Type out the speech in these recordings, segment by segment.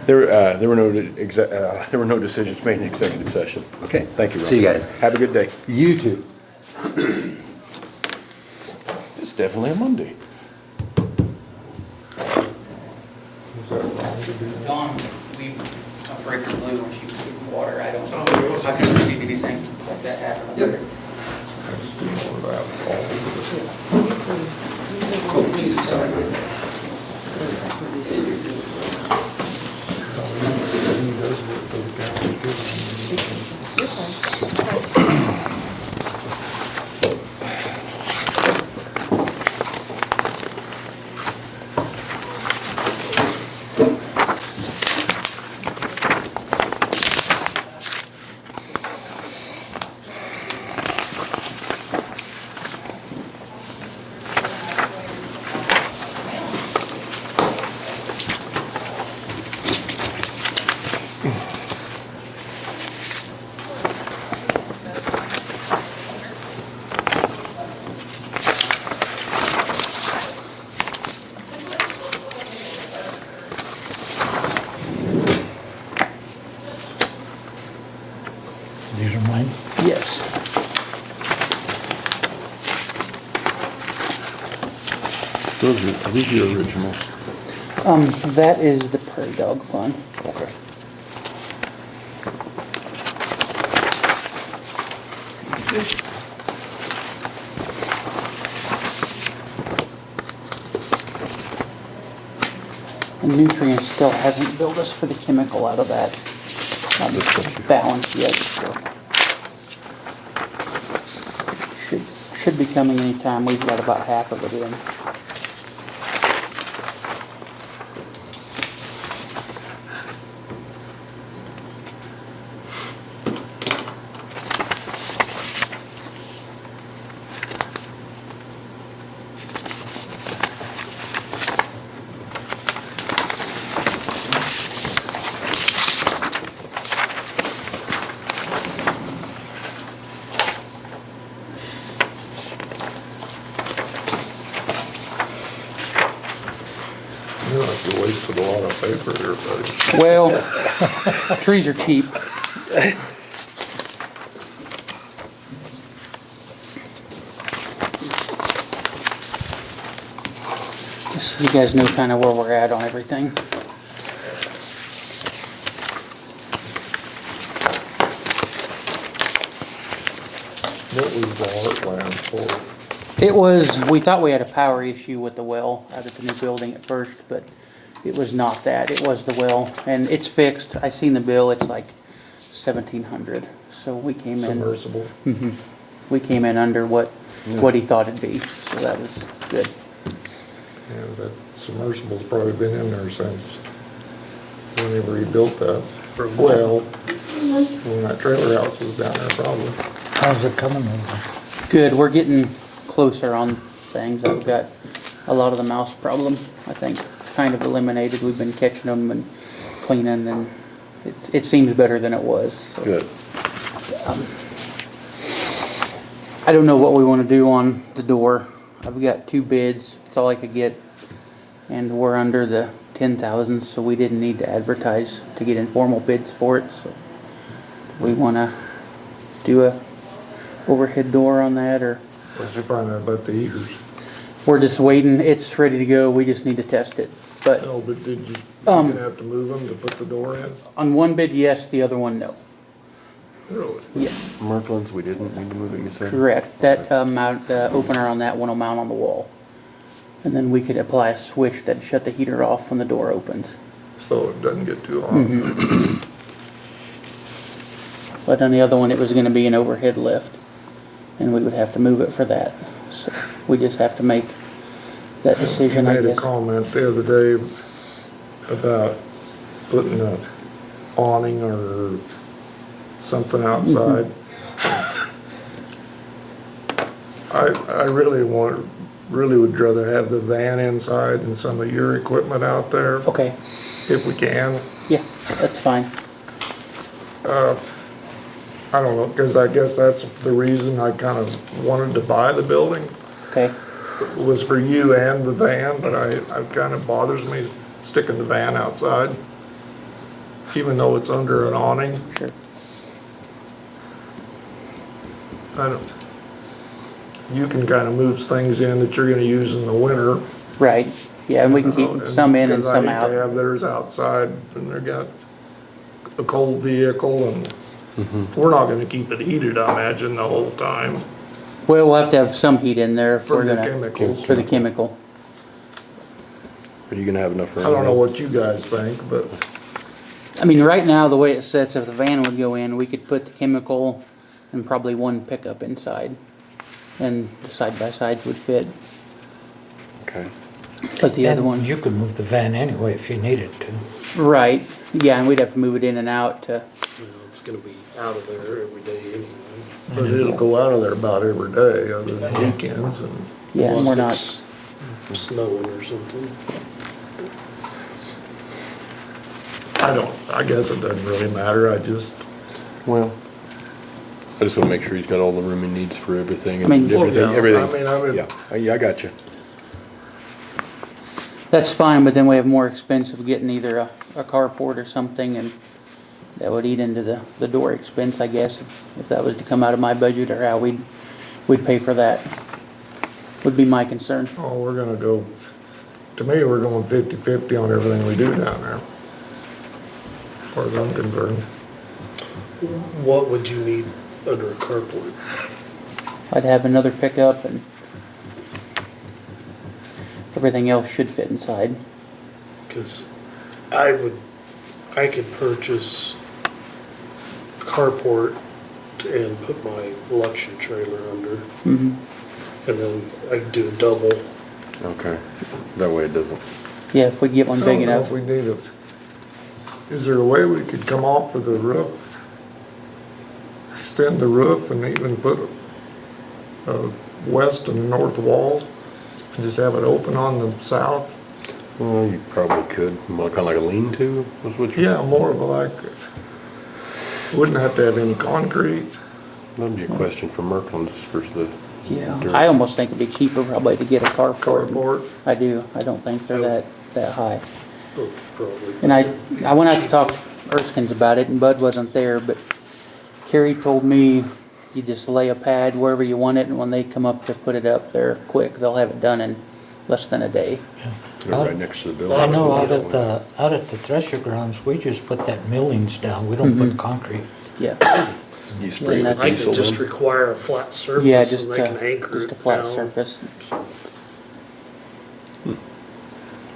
There were no decisions made in executive session. Okay. Thank you, Ron. See you guys. Have a good day. You too. It's definitely a Monday. Dawn, we, a breaker blew when she was getting water. I don't know. I couldn't see anything like that happen. up there. Oh, Jesus, sorry. These are mine. Yes. Are these your originals? That is the Prairie Dog Fund. Okay. And Nutrient still hasn't billed us for the chemical out of that balance yet, so. Should be coming anytime. We've got about half of it in. You know, you wasted a lot of paper there, buddy. Well, trees are cheap. Just so you guys know kind of where we're at on everything. What was the heartland for? It was, we thought we had a power issue with the well out at the new building at first, but it was not that. It was the well, and it's fixed. I seen the bill, it's like 1,700. So we came in. Submersible? We came in under what he thought it'd be, so that was good. Yeah, that submersible's probably been in there since whenever he built that. Well, when that trailer house was down there probably. How's it coming over? Good, we're getting closer on things. I've got a lot of the mouse problem, I think, kind of eliminated. We've been catching them and cleaning, and it seems better than it was. So. Good. I don't know what we want to do on the door. I've got 2 bids, that's all I could get, and we're under the 10,000, so we didn't need to advertise to get informal bids for it. So we want to do a overhead door on that, or What'd you find out about the heaters? we're just waiting. It's ready to go. We just need to test it. But No, but did you gonna have to move them to put the door in? on one bid, yes. The other one, no. Really? Yes, Merklin's, we didn't need to move it, you said? correct. That opener on that one will mount on the wall, and then we could apply a switch that shut the heater off when the door opens. So it doesn't get too hot? But on the other one, it was going to be an overhead lift, and we would have to move it for that. So we just have to make that You decision, I made a guess. comment the other day about putting a awning or something outside. I really would rather have the van inside and some of your equipment out there, Okay, if we can. yeah, that's fine. I don't know, because I guess that's the reason I kind of wanted to buy the building, Okay, was for you and the van, but it kind of bothers me sticking the van outside. even though it's under an awning. Sure. I don't, you can kind of move things in that you're gonna use in the winter. Right, yeah, and we can keep some in and Because I some hate to out. have theirs outside and they've got a cold vehicle and we're not gonna keep it heated, I imagine, the whole time Well, we'll have to have some heat in there if for we're the gonna, chemicals. for the chemical. Are you gonna have enough room? I don't know what you guys think, but I mean, right now, the way it sits, if the van would go in, we could put the chemical and probably one pickup inside. And the side-by-sides would fit, Okay. but the other And one, you could move the van anyway if you needed to. right, yeah, and we'd have to move it in and out to, You know, it's gonna be out of there every day anyway. but it'll go out of there about every day, other than weekends and. yeah, and we're Unless not, it's snowing or something. I guess it doesn't really matter, Well, I just wanna make sure he's got all the room he needs for everything I mean- and Well, everything, yeah, everything. I would- Yeah, I got you. that's fine, but then we have more expense of getting either a carport or something, and that would eat into the door expense, I guess, if that was to come out of my budget, or how we'd pay for that, would be my concern. oh, we're gonna go, to me, we're going 50/50 on everything we do down there. As far as I'm concerned. What would you need under a carport? I'd have another pickup, and everything else should fit inside. Cause I could purchase a carport and put my election trailer under. And then I could do a double. Okay. That way it doesn't. Yeah, if we get one I big don't know enough. if we need a, is there a way we could come off of the roof? Extend the roof and even put a west and north wall? And just have it open on the south? Well, you probably could, kinda like a lean-to, was what you. Yeah, more of a like, wouldn't have to have any concrete. That'd be a question for Merkland for the. Yeah, dirt. I almost think it'd be cheaper probably to get a carport. Carport. I do, I don't think they're that high. Oh, probably. And I went out to talk to Erskines about it, and Bud wasn't there, but Carrie told me you just lay a pad wherever you want it, and when they come up to put it up, they're quick, they'll have it done in less than a day. They're right next to the building. I know out at the Thresher grounds, we just put that millings down. We don't put concrete. Yeah, You spray And the that- I diesel could just then? require a flat surface yeah, and just they can anchor just a it flat down. surface.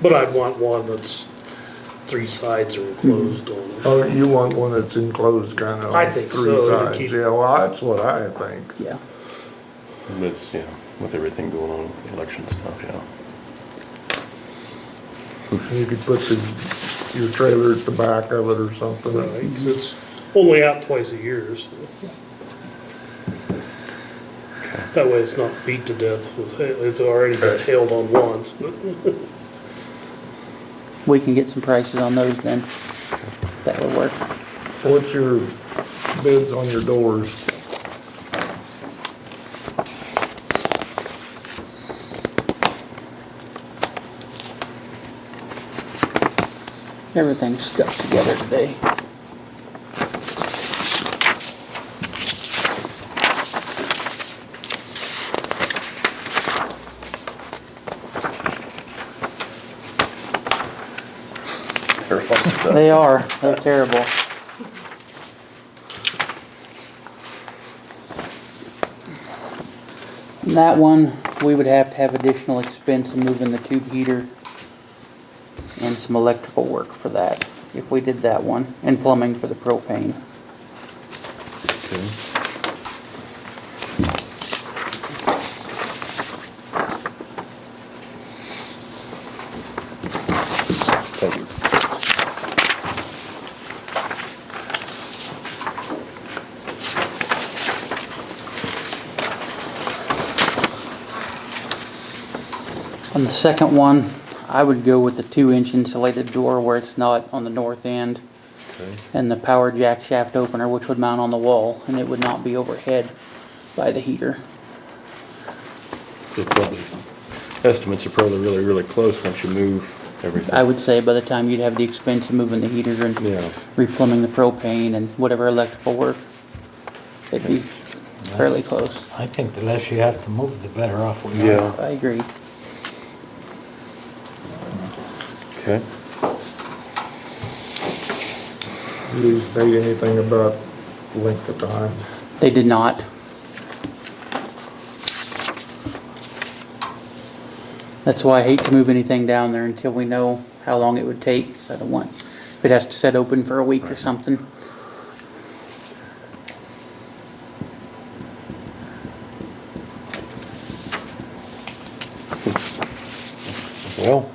But I'd want one that's 3 sides are enclosed on it. Oh, you want one that's enclosed kind of I on think 3 so, to sides? keep- Yeah, well, that's what I think. Yeah, But, yeah, with everything going on with the election stuff, yeah. You could put your trailer at the back of it or something. Right, 'cause it's only out twice a year, so. That way it's not beat to death with, it's already got hailed on once. we can get some prices on those then. That would work. What's your bids on your doors? Everything's stuck together today. They're all stuck. They are, they're terrible. And that one, we would have to have additional expense in moving the tube heater and some electrical work for that, if we did that one, and plumbing for the propane. Thank you. On the second one, I would go with the 2-inch insulated door where it's not on the north end, Okay. and the power jack shaft opener, which would mount on the wall, and it would not be overhead by the heater. So probably, estimates are probably really, really close once you move everything. I would say by the time you'd have the expense of moving the heater and Yeah. replumbing the propane and whatever electrical work, it'd be fairly close. I think the less you have to move, the better off we Yeah. are. I agree. Okay. Do these say anything about length of time? They did not. That's why I hate to move anything down there until we know how long it would take, 'cause I don't want, if it has to set open for a week or something. Well,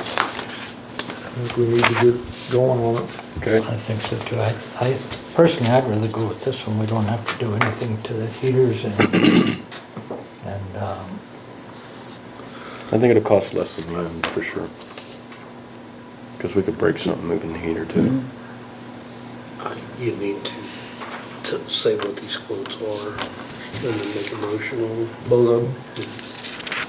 I think we need to get going on it. okay. I think so too. I personally, I'd rather go with this one. We don't have to do anything to the heaters and, I think it'll cost less than the oven, for sure. Because we could break something moving the heater too. You need to say what these quotes are and then make a motion on them. Both of them?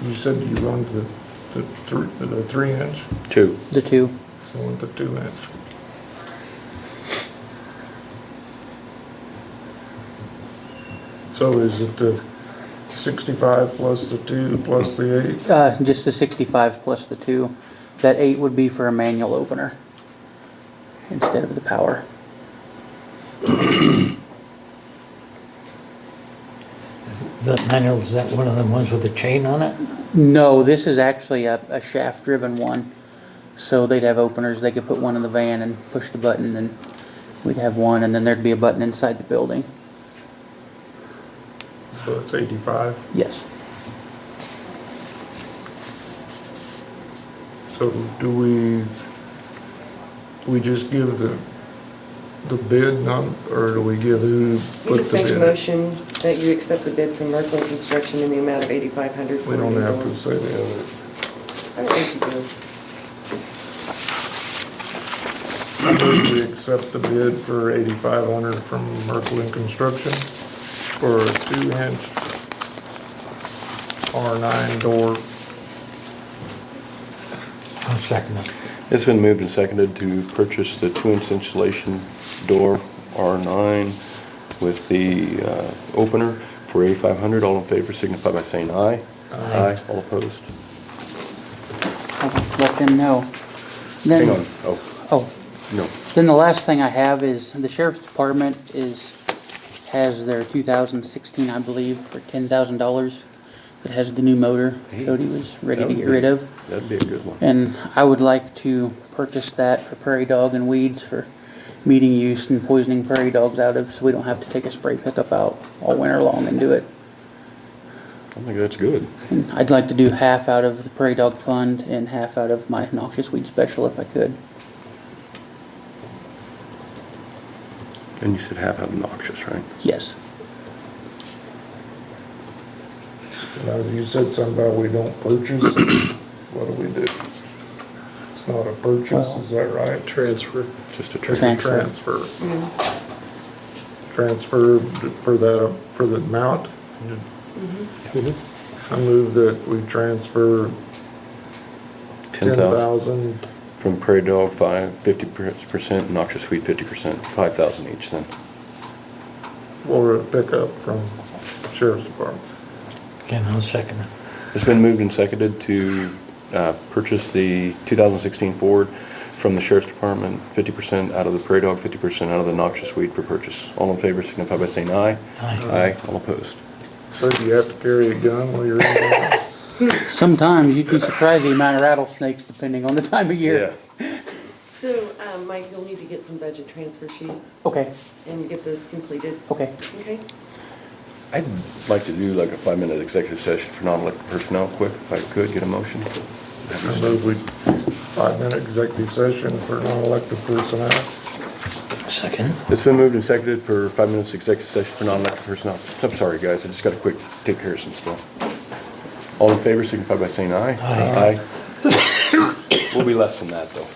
You said you wanted the 3 inch, Two. The two. you want the 2 inch. So is it the 65 plus the 2 plus the 8? Just the 65 plus the two. That 8 would be for a manual opener instead of the power. the manual, is that one of the ones with a chain on it? No, this is actually a shaft-driven one. So they'd have openers, they could put one in the van and push the button, and we'd have one, and then there'd be a button inside the building. So it's 85. Yes. So do we just give the bid or do we give who You put just the make a bid? motion that you accept the bid from Merkle Construction in the amount of $8,500. We don't have to say the other. I don't think you do. We accept the bid for 8,500 from Merkle Construction for a 2-inch R9 door. I'll second it. It's been moved and seconded to purchase the 2-inch insulation door R9 with the opener for $8,500. All in favor signify by saying aye. Aye. All opposed? I'll let them know. Hang Then, on. Oh, oh, no. then the last thing I have is the sheriff's department has their 2016, I believe, for $10,000. It has the new motor Cody was ready to get rid of. That'd be a good one. And I would like to purchase that for prairie dog and weeds for meeting use and poisoning prairie dogs out of, so we don't have to take a spray pickup out all winter long and do it. I think that's good. And I'd like to do half out of the prairie dog fund and half out of my noxious weed special if I could. And you said half obnoxious, right? Yes. Now, you said something about we don't purchase. What do we do? It's not a purchase, is that right? Transfer. Just a It's trick. a Transfer. Transfer for that, for the amount? I move that we transfer 10,000 10,000 from prairie dog 50%, noxious weed 50%, 5,000 each then. for a pickup from Sheriff's Department. Again, I'll second it. It's been moved and seconded to purchase the 2016 Ford from the Sheriff's Department, 50% out of the prairie dog, 50% out of the noxious weed for purchase. All in favor signify by saying aye. Aye. Aye. All opposed? So do you have to carry a gun while you're in there? Sometimes you'd be surprised the amount of rattlesnakes depending on the time of year. So, Mike, you'll need to get some budget transfer sheets Okay, and get those completed. okay. Okay? I'd like to do like a 5-minute executive session for non-elected personnel quick, if I could get a motion. I move we 5-minute executive session for non-elected personnel. Second. It's been moved and seconded for 5 minutes executive session for non-elected personnel. I'm sorry, guys, I just got to quick take care of some stuff. All in favor signify by saying aye. Aye. Aye. We'll be less than that, though.